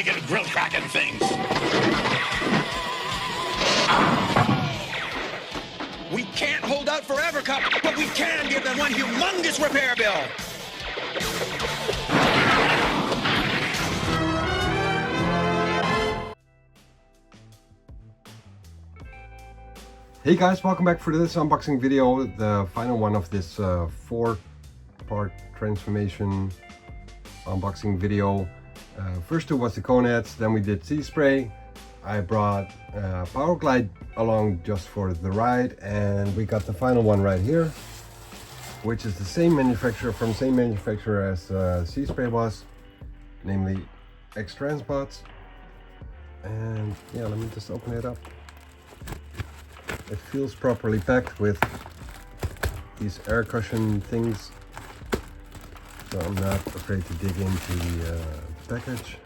friggin' grill cracking things. We can't hold out forever, KUP, but we can give them one humongous repair bill. Hey guys, welcome back for this unboxing video, the final one of this 4-part transformation unboxing video. First two was the cone heads, then we did sea spray. I brought Power Glide along just for the ride, and we got the final one right here, which is the same manufacturer as sea spray was, namely X-TRANSBOTS. And yeah, let me just open it up. It feels properly packed with these air cushion things, so I'm not afraid to dig into the package.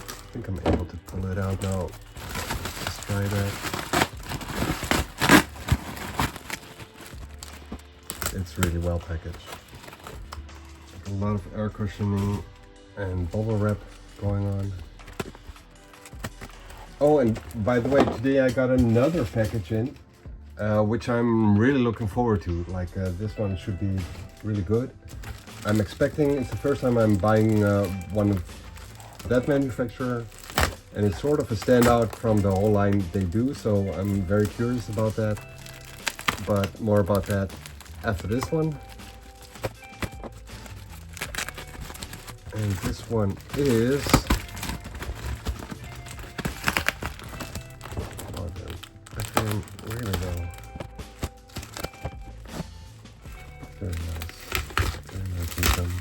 I think I'm able to pull it out now. Let's try that. It's really well packaged. A lot of air cushioning and bubble wrap going on. Oh, and by the way, today I got another package in, which I'm really looking forward to. Like this one should be really good. I'm expecting, it's the first time I'm buying one of that manufacturer, and it's sort of a standout from the whole line they do, so I'm very curious about that. But more about that after this one. And this one is... Where did it go? Very nice. Very nice income.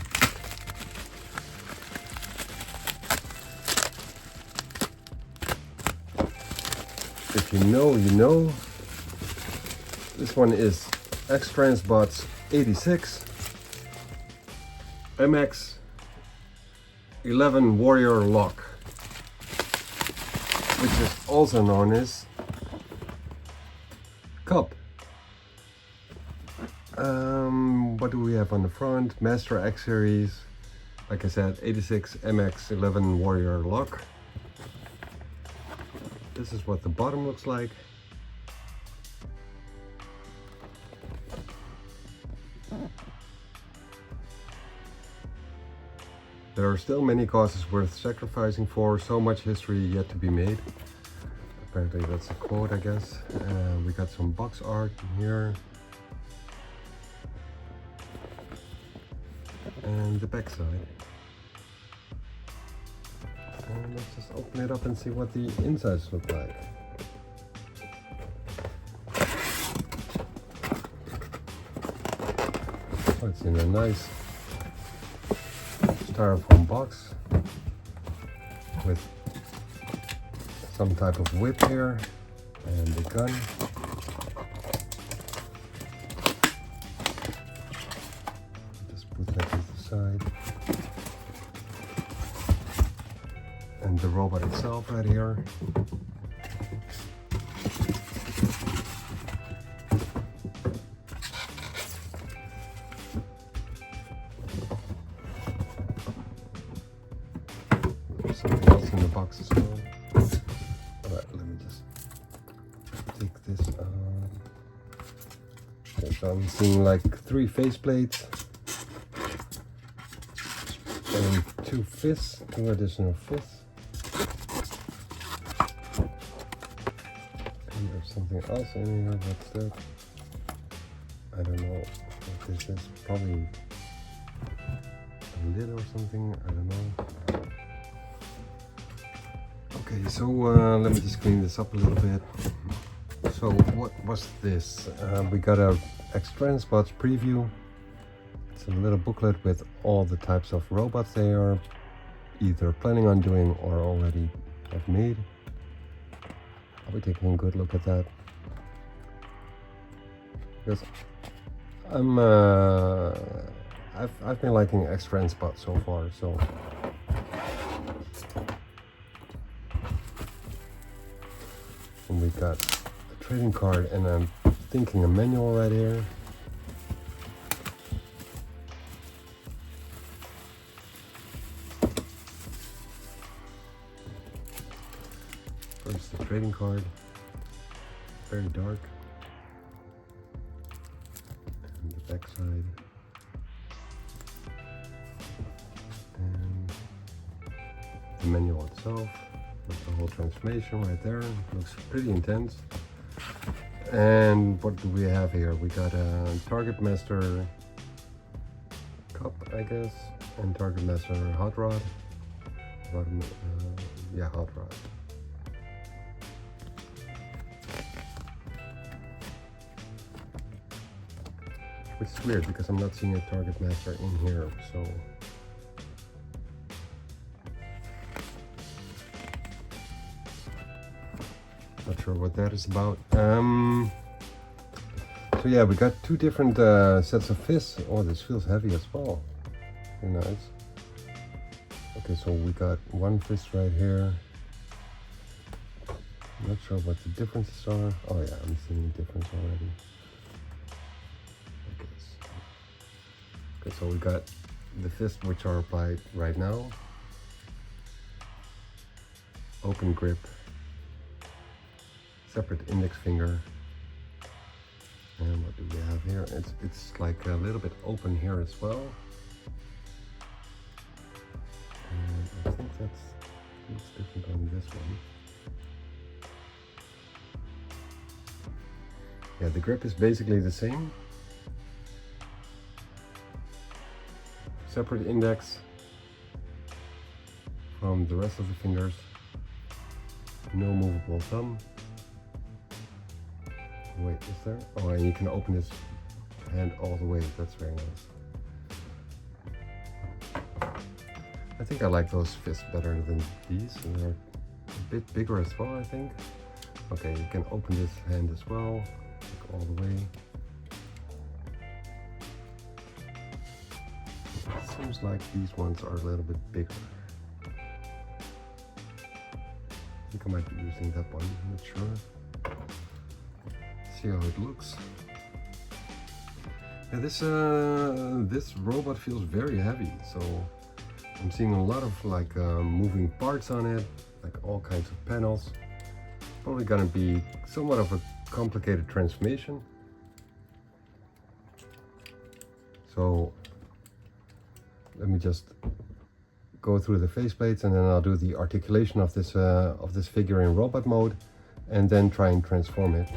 If you know, you know. This one is X-TRANSBOTS 86 MX 11 Warrior LOCKE, which is also known as KUP. What do we have on the front? Master X series, like I said, 86 MX 11 Warrior LOCKE. This is what the bottom looks like. There are still many causes worth sacrificing for, so much history yet to be made. Apparently that's a quote, I guess. We got some box art here. And the back side. And let's just open it up and see what the insides look like. Oh, it's in a nice styrofoam box with some type of whip here and the gun. Just put that to the side. And the robot itself right here. There's something else in the box as well. Alright, let me just take this out. Okay, so I'm seeing like 3 faceplates and 2 fists, 2 additional fists. And there's something else in here. What's that? I don't know what this is. Probably a lid or something. I don't know. Okay, so let me just clean this up a little bit. So what was this? We got a X-TRANSBOTS preview. It's a little booklet with all the types of robots they are either planning on doing or already have made. I'll be taking a good look at that, because I've been liking X-TRANSBOTS so far. So and we got a trading card, and I'm thinking a manual right here. trading card, very dark, and the back side, and the manual itself with the whole transformation right there. Looks pretty intense. And what do we have here? We got a Target Master KUP, I guess, and Target Master Hot Rod. Yeah, Hot Rod. Which is weird because I'm not seeing a Target Master in here, so. Not sure what that is about. So yeah, we got two different sets of fists. Oh, this feels heavy as well. Very nice. Okay, so we got one fist right here. Not sure what the differences are. Oh yeah, I'm seeing the difference already. Okay, so we got the fists which are applied right now. Open grip. Separate index finger. And what do we have here? It's like a little bit open here as well. And I think looks different on this one. Yeah, the grip is basically the same. Separate index from the rest of the fingers. No movable thumb. Wait, is there? Oh, and you can open this hand all the way. That's very nice. I think I like those fists better than these. And they're a bit bigger as well, I think. Okay, you can open this hand as well, like all the way. It seems like these ones are a little bit bigger. I think I might be using that one, I'm not sure. See how it looks. Yeah, this robot feels very heavy, so I'm seeing a lot of like moving parts on it, like all kinds of panels. Probably gonna be somewhat of a complicated transformation. So let me just go through the faceplates and then I'll do the articulation of this figure in robot mode and then try and transform it.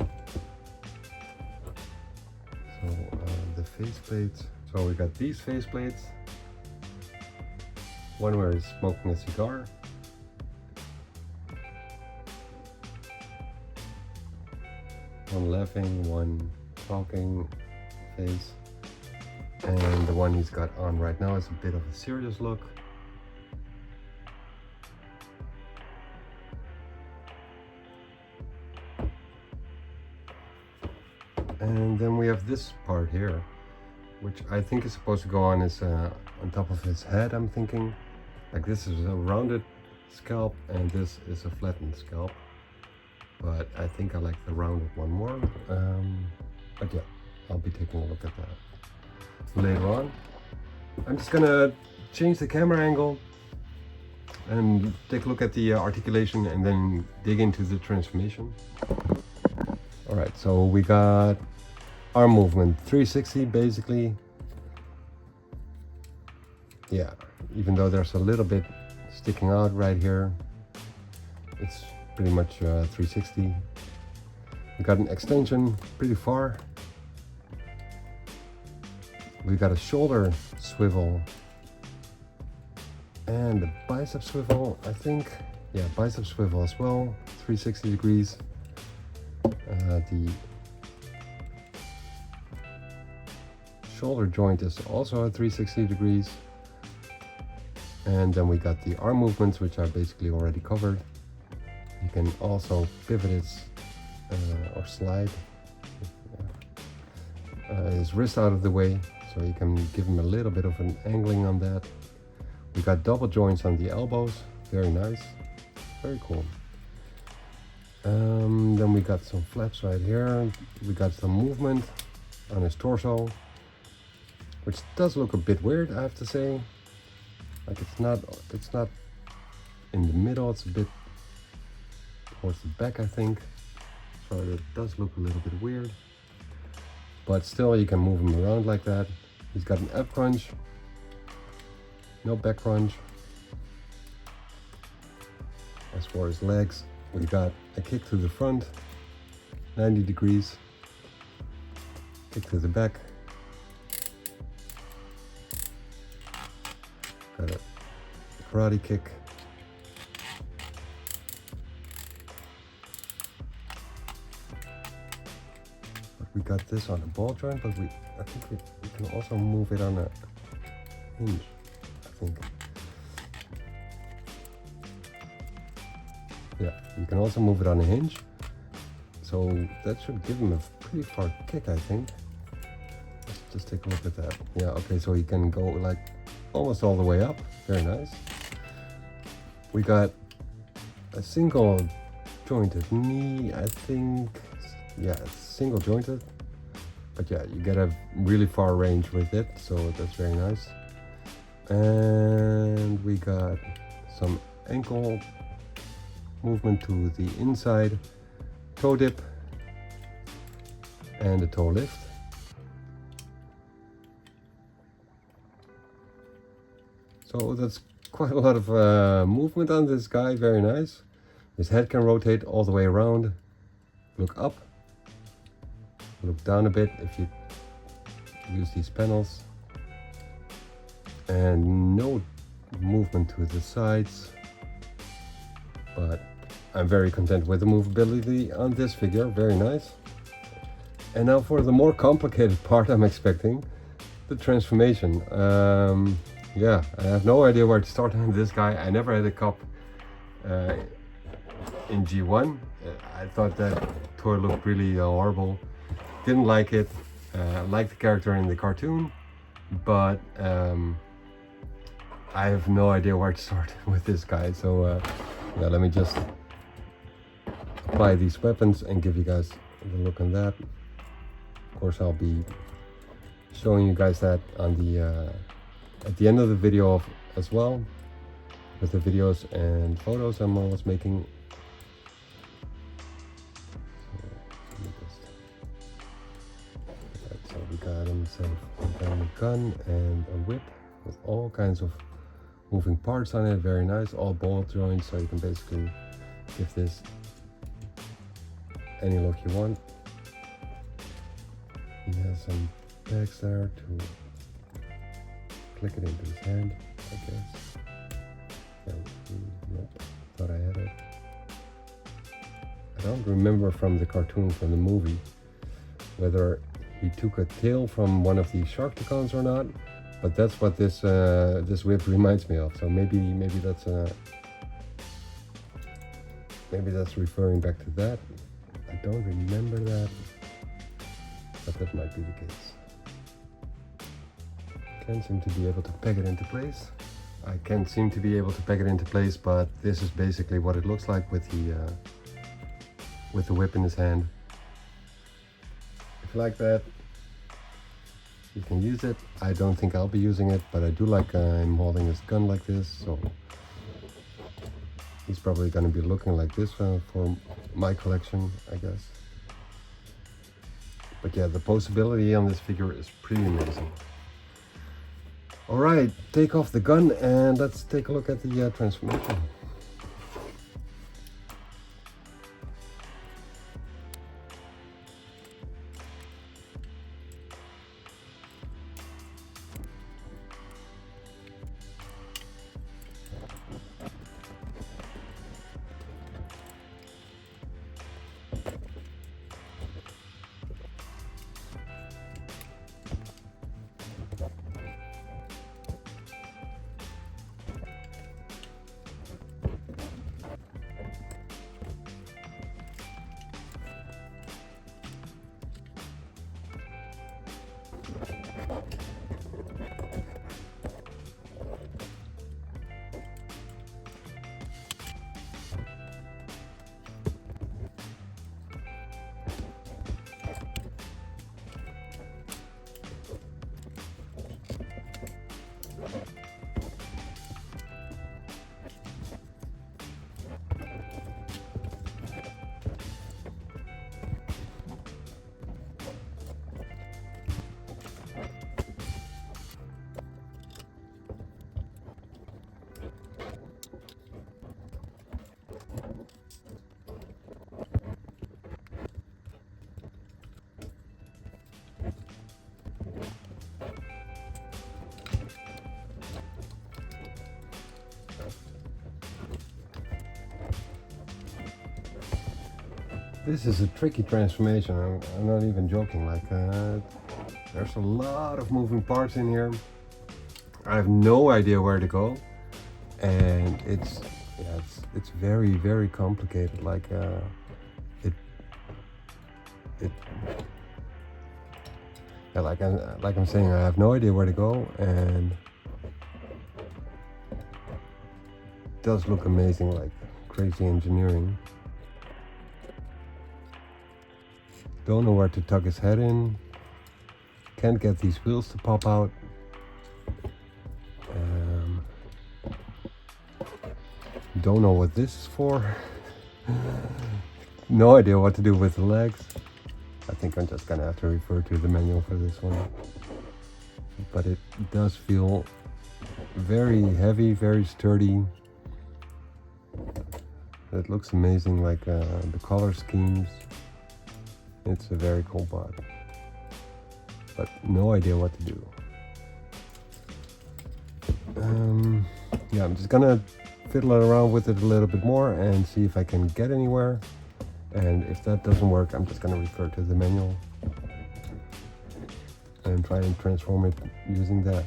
So the faceplates. So we got these faceplates. One where he's smoking a cigar. One laughing, one talking face. And the one he's got on right now is a bit of a serious look. And then we have this part here, which I think is supposed to go on his on top of his head, I'm thinking. Like this is a rounded scalp and this is a flattened scalp. But I think I like the rounded one more. But yeah, I'll be taking a look at that later on. I'm just gonna change the camera angle and take a look at the articulation and then dig into the transformation. All right, so we got arm movement 360 basically. Yeah, even though there's a little bit sticking out right here, it's pretty much 360. We got an extension pretty far. We got a shoulder swivel and a bicep swivel, I think. Yeah, bicep swivel as well, 360 degrees. The shoulder joint is also at 360 degrees. And then we got the arm movements, which are basically already covered. You can also pivot it or slide his wrist out of the way, so you can give him a little bit of an angling on that. We got double joints on the elbows, very nice, very cool. Then we got some flaps right here. We got some movement on his torso, which does look a bit weird, I have to say. Like it's not in the middle, it's a bit towards the back, I think. So it does look a little bit weird. But still, you can move him around like that. He's got an up crunch, no back crunch. As far as legs, we got a kick to the front, 90 degrees, kick to the back, got a karate kick, but we got this on a ball joint, but I think we can also move it on a hinge, I think. Yeah, you can also move it on a hinge, so that should give him a pretty far kick, I think. Let's just take a look at that. Yeah, okay, so he can go like almost all the way up. Very nice. We got a single jointed knee, I think. Yeah, it's single jointed, but yeah, you get a really far range with it, so that's very nice. And we got some ankle movement to the inside, toe dip, and a toe lift. So that's quite a lot of movement on this guy, very nice. His head can rotate all the way around, look up, look down a bit if you use these panels, and no movement to the sides, but I'm very content with the movability on this figure, very nice. And now for the more complicated part I'm expecting, the transformation. Yeah, I have no idea where to start on this guy. I never had a KUP in G1. I thought that toy looked really horrible. Didn't like it. Liked the character in the cartoon, but I have no idea where to start with this guy. So yeah, let me just apply these weapons and give you guys a look on that. Of course, I'll be showing you guys that on the at the end of the video as well, with the videos and photos I'm always making. So we got himself a gun and a whip with all kinds of moving parts on it, very nice, all ball joints, so you can basically give this any look you want. He has some pegs there to click it into his hand, I guess. Nope, thought I had it. I don't remember from the cartoon, from the movie, whether he took a tail from one of the Sharktacons or not, but that's what this this whip reminds me of. So maybe that's referring back to that. I don't remember that, but that might be the case. Can't seem to be able to peg it into place. I can't seem to be able to peg it into place, but this is basically what it looks like with the whip in his hand. If you like that, you can use it. I don't think I'll be using it, but I do like him holding his gun like this, so he's probably going to be looking like this for my collection, I guess. But yeah, the posability on this figure is pretty amazing. Alright, take off the gun and let's take a look at the transformation. This is a tricky transformation. I'm not even joking. Like, there's a lot of moving parts in here. I have no idea where to go, and it's very, very complicated. Like, yeah, like I'm saying, I have no idea where to go, and it does look amazing, like crazy engineering. Don't know where to tuck his head in. Can't get these wheels to pop out. Don't know what this is for. No idea what to do with the legs. I think I'm just gonna have to refer to the manual for this one. But it does feel very heavy, very sturdy. It looks amazing, like the color schemes. It's a very cool bot. But no idea what to do. Yeah, I'm just gonna fiddle around with it a little bit more and see if I can get anywhere. And if that doesn't work, I'm just gonna refer to the manual and try and transform it using that.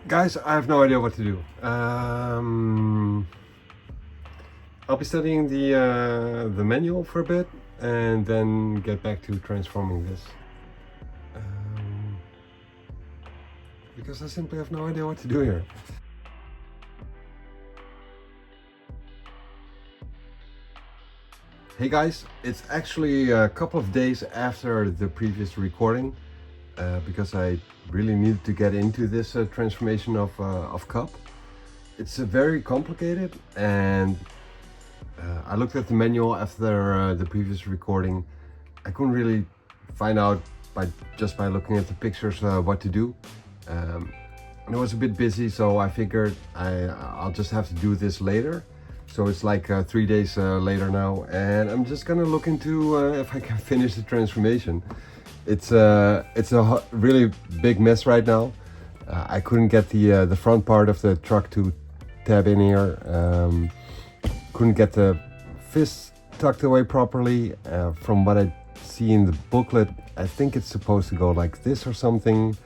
Guys, I have no idea what to do. I'll be studying the manual for a bit and then get back to transforming this. Because I simply have no idea what to do here. Hey guys, it's actually a couple of days after the previous recording. Because I really needed to get into this transformation of KUP. It's very complicated, and I looked at the manual after the previous recording. I couldn't really find out just by looking at the pictures what to do. And I was a bit busy, so I figured I'll just have to do this later. So it's like 3 days later now, and I'm just gonna look into if I can finish the transformation. It's a really big mess right now. I couldn't get the front part of the truck to tab in here. Couldn't get the fist tucked away properly. From what I see in the booklet, I think it's supposed to go like this or something.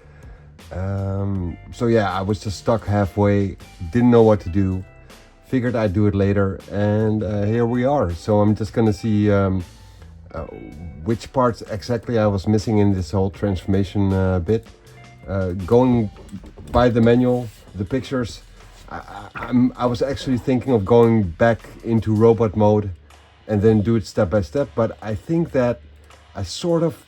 So yeah, I was just stuck halfway, didn't know what to do. Figured I'd do it later, and here we are. So I'm just gonna see which parts exactly I was missing in this whole transformation bit. Going by the manual, the pictures, I was actually thinking of going back into robot mode and then do it step by step, but I think that I sort of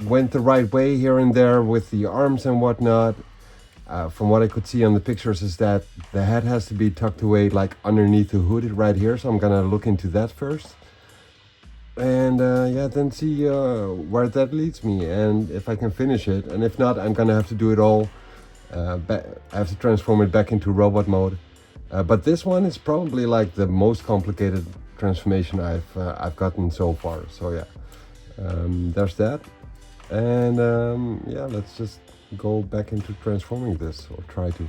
went the right way here and there with the arms and whatnot. From what I could see on the pictures is that the head has to be tucked away like underneath the hood right here, so I'm gonna look into that first. And yeah, then see where that leads me and if I can finish it. And if not, I'm gonna have to do it all. I have to transform it back into robot mode. But this one is probably like the most complicated transformation I've gotten so far. So yeah, there's that. And yeah, let's just go back into transforming this, or try to.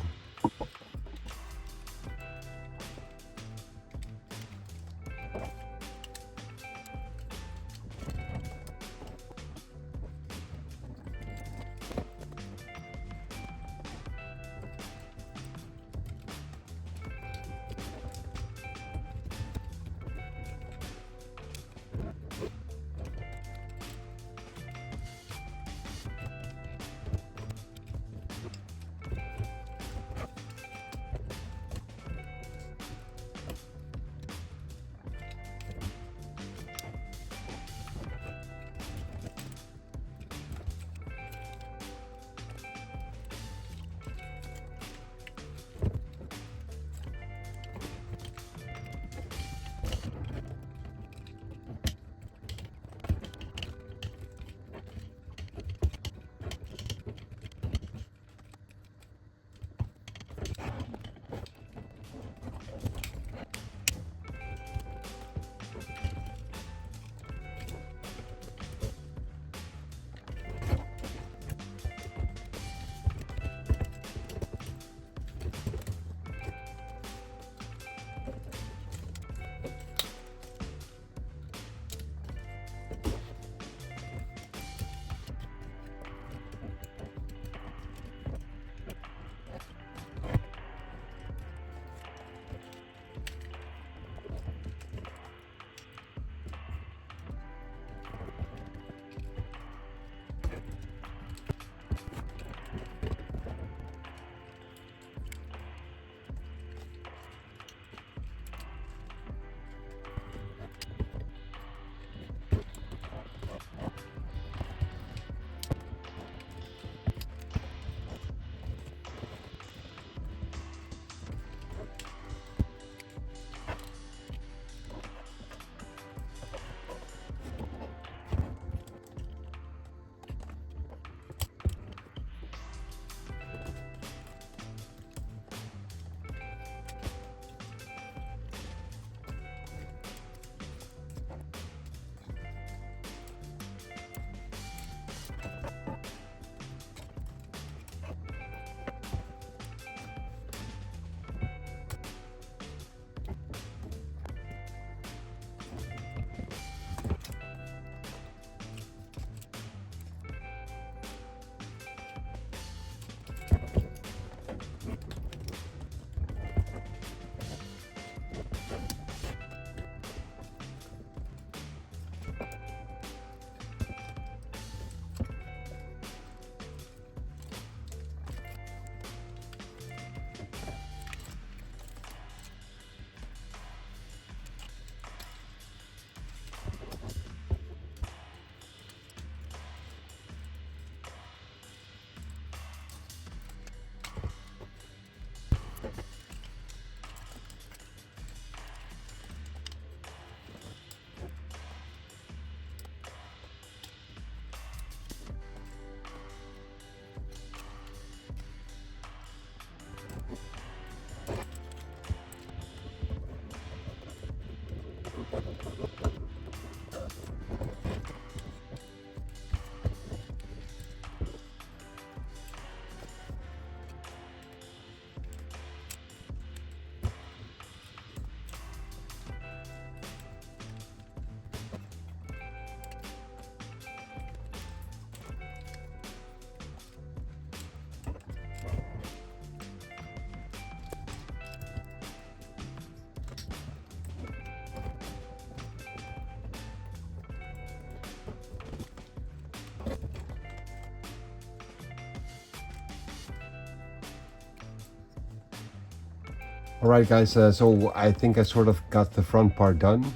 Alright guys, so I think I sort of got the front part done.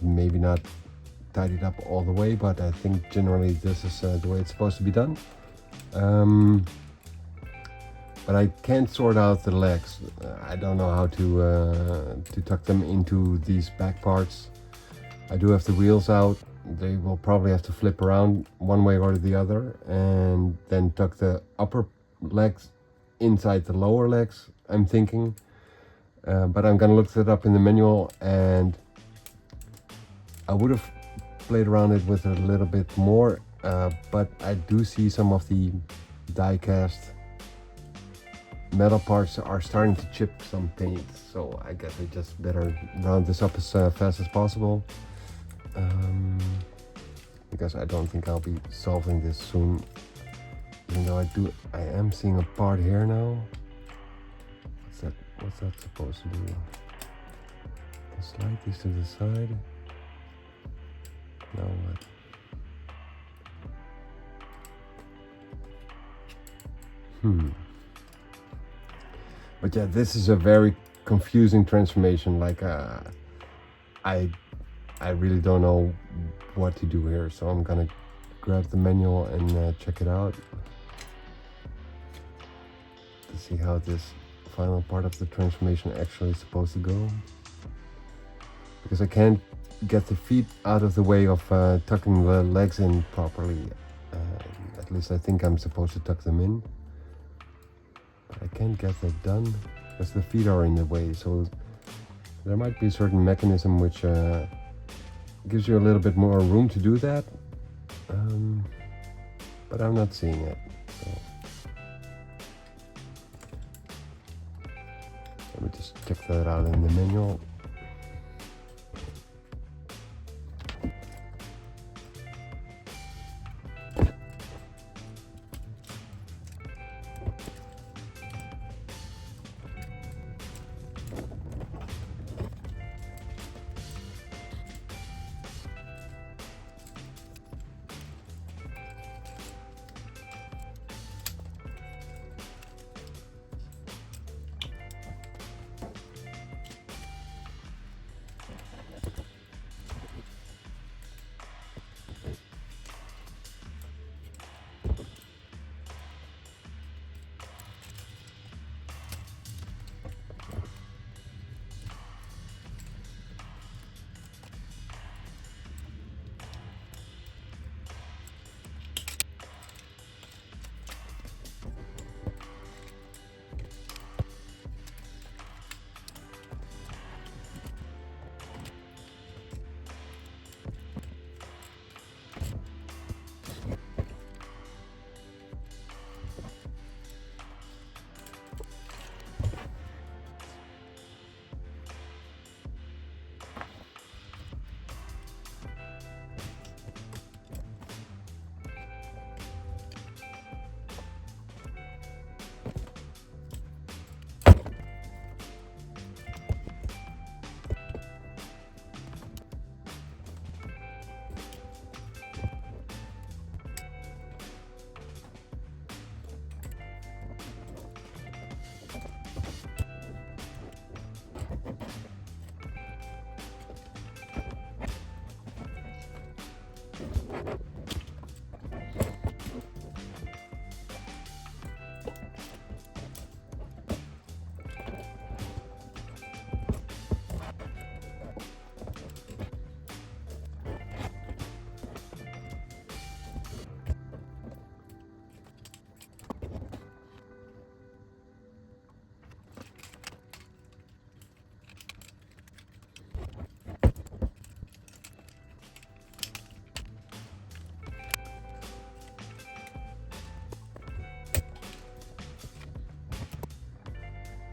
Maybe not tidied up all the way, but I think generally this is the way it's supposed to be done. But I can't sort out the legs. I don't know how to tuck them into these back parts. I do have the wheels out. They will probably have to flip around one way or the other, and then tuck the upper legs inside the lower legs, I'm thinking. But I'm gonna look that up in the manual, and I would have played around it with a little bit more, but I do see some of the die cast metal parts are starting to chip some paint, so I guess I just better round this up as fast as possible, because I don't think I'll be solving this soon, even though I am seeing a part here now. What's that supposed to do? Slide these to the side. Now what? But yeah, this is a very confusing transformation. Like I really don't know what to do here, so I'm gonna grab the manual and check it out to see how this final part of the transformation actually is supposed to go, because I can't get the feet out of the way of tucking the legs in properly. At least I think I'm supposed to tuck them in, but I can't get that done because the feet are in the way. So there might be a certain mechanism which gives you a little bit more room to do that, but I'm not seeing it. So let me just check that out in the manual.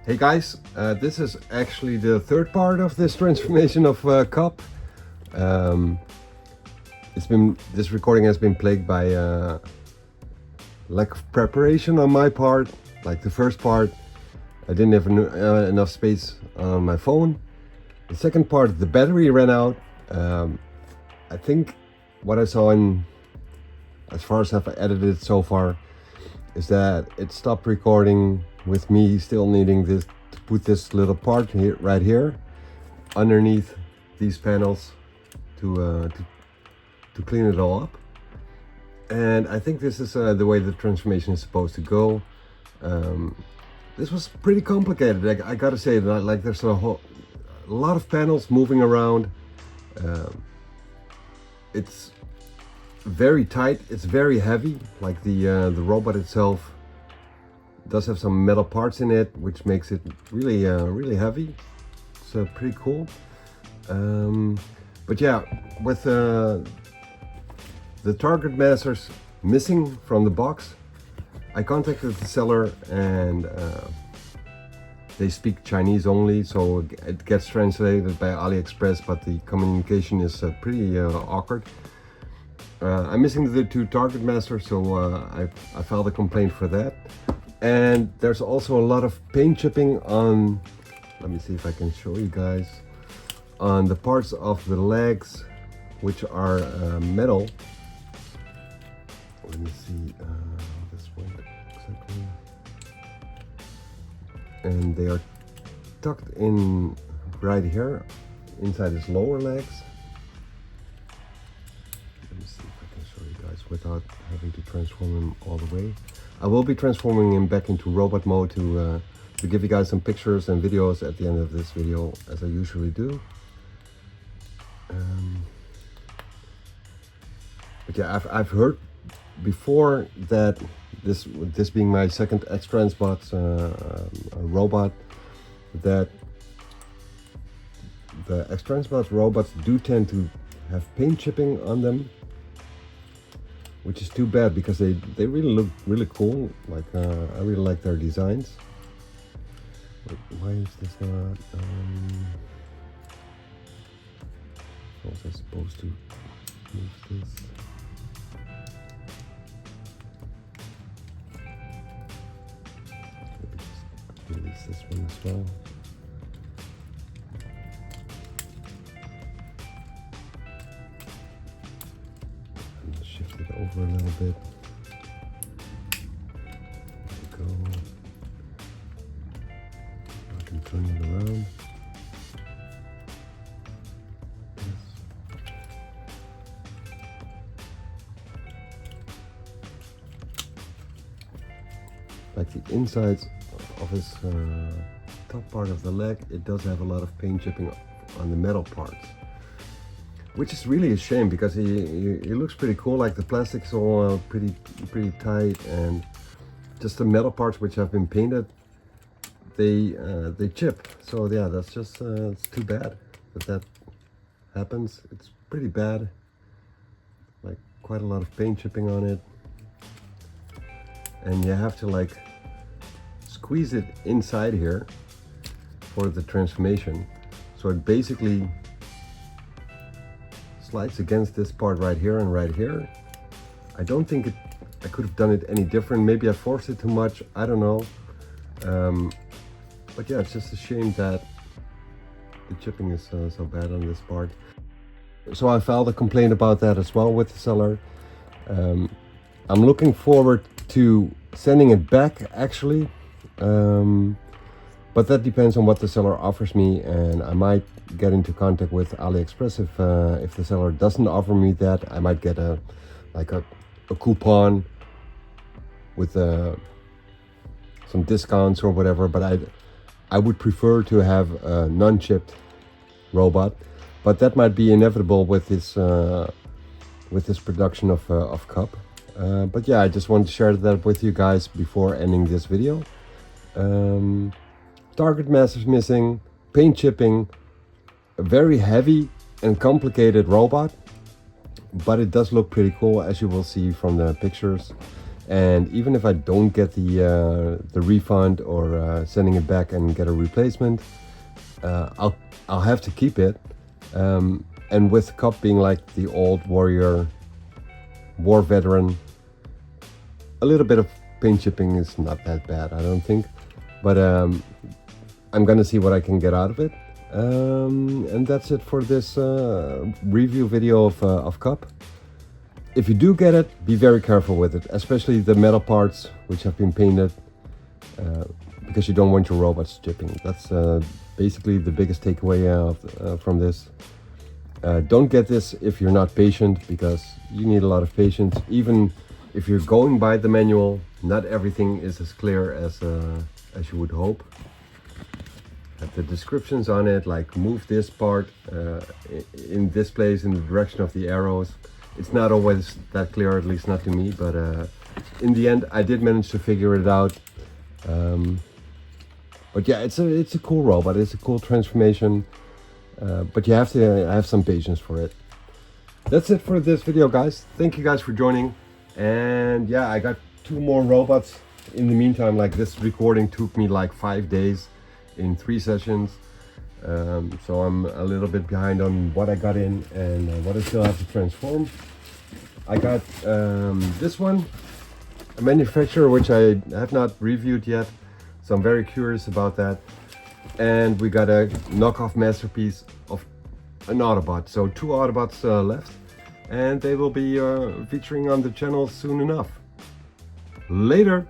Hey guys, this is actually the third part of this transformation of KUP. This recording has been plagued by lack of preparation on my part. Like the first part, I didn't have enough space on my phone. The second part, the battery ran out. I think what I saw in, as far as I've edited so far, is that it stopped recording with me still needing this to put this little part here, right here, underneath these panels to clean it all up. And I think this is the way the transformation is supposed to go. This was pretty complicated. I gotta say that, like, there's a lot of panels moving around. It's very tight. It's very heavy. Like the robot itself does have some metal parts in it, which makes it really really heavy. It's pretty cool. But yeah, with the target masters missing from the box, I contacted the seller, and they speak Chinese only, so it gets translated by AliExpress, but the communication is pretty awkward. I'm missing the 2 target masters, so I filed a complaint for that. And there's also a lot of paint chipping on, let me see if I can show you guys, on the parts of the legs, which are metal. Let me see this one exactly. And they are tucked in right here, inside his lower legs. Let me see if I can show you guys without having to transform him all the way. I will be transforming him back into robot mode to give you guys some pictures and videos at the end of this video, as I usually do. But yeah, I've heard before that this being my second X-TRANSBOTS robot, that the X-TRANSBOTS robots do tend to have paint chipping on them, which is too bad because they really look really cool. Like I really like their designs. Wait, why is this not? How was I supposed to move this? Release this one as well. And shift it over a little bit. There we go. I can turn it around. Like the insides of his top part of the leg, it does have a lot of paint chipping on the metal parts, which is really a shame because he looks pretty cool. Like the plastic's all pretty tight, and just the metal parts which have been painted, they chip. So yeah, that's just it's too bad that happens. It's pretty bad. Like quite a lot of paint chipping on it, and you have to like squeeze it inside here for the transformation, so it basically slides against this part right here and right here. I don't think I could have done it any different. Maybe I forced it too much, I don't know. But yeah, it's just a shame that the chipping is so bad on this part. So I filed a complaint about that as well with the seller. I'm looking forward to sending it back actually. But that depends on what the seller offers me, and I might get into contact with AliExpress if the seller doesn't offer me that. I might get a coupon with some discounts or whatever, but I would prefer to have a non-chipped robot, but that might be inevitable with this production of KUP. But yeah, I just wanted to share that with you guys before ending this video. Target masters missing, paint chipping, a very heavy and complicated robot, but it does look pretty cool, as you will see from the pictures. And even if I don't get the refund or sending it back and get a replacement, I'll have to keep it. And with KUP being like the old warrior, war veteran, a little bit of paint chipping is not that bad, I don't think. But I'm gonna see what I can get out of it. And that's it for this review video of KUP. If you do get it, be very careful with it, especially the metal parts which have been painted. because you don't want your robots chipping. That's basically the biggest takeaway from this. Don't get this if you're not patient, because you need a lot of patience. Even if you're going by the manual, not everything is as clear as you would hope. The descriptions on it, like move this part in this place in the direction of the arrows, it's not always that clear, at least not to me, but in the end I did manage to figure it out. But yeah, it's a cool robot, it's a cool transformation, but you have to have some patience for it. That's it for this video, guys. Thank you guys for joining, and yeah, I got 2 more robots in the meantime. Like, this recording took me like 5 days in 3 sessions, so I'm a little bit behind on what I got in and what I still have to transform. I got this one, a manufacturer which I have not reviewed yet, so I'm very curious about that. And we got a knockoff masterpiece of an Autobot. So 2 Autobots left, and they will be featuring on the channel soon enough. Later!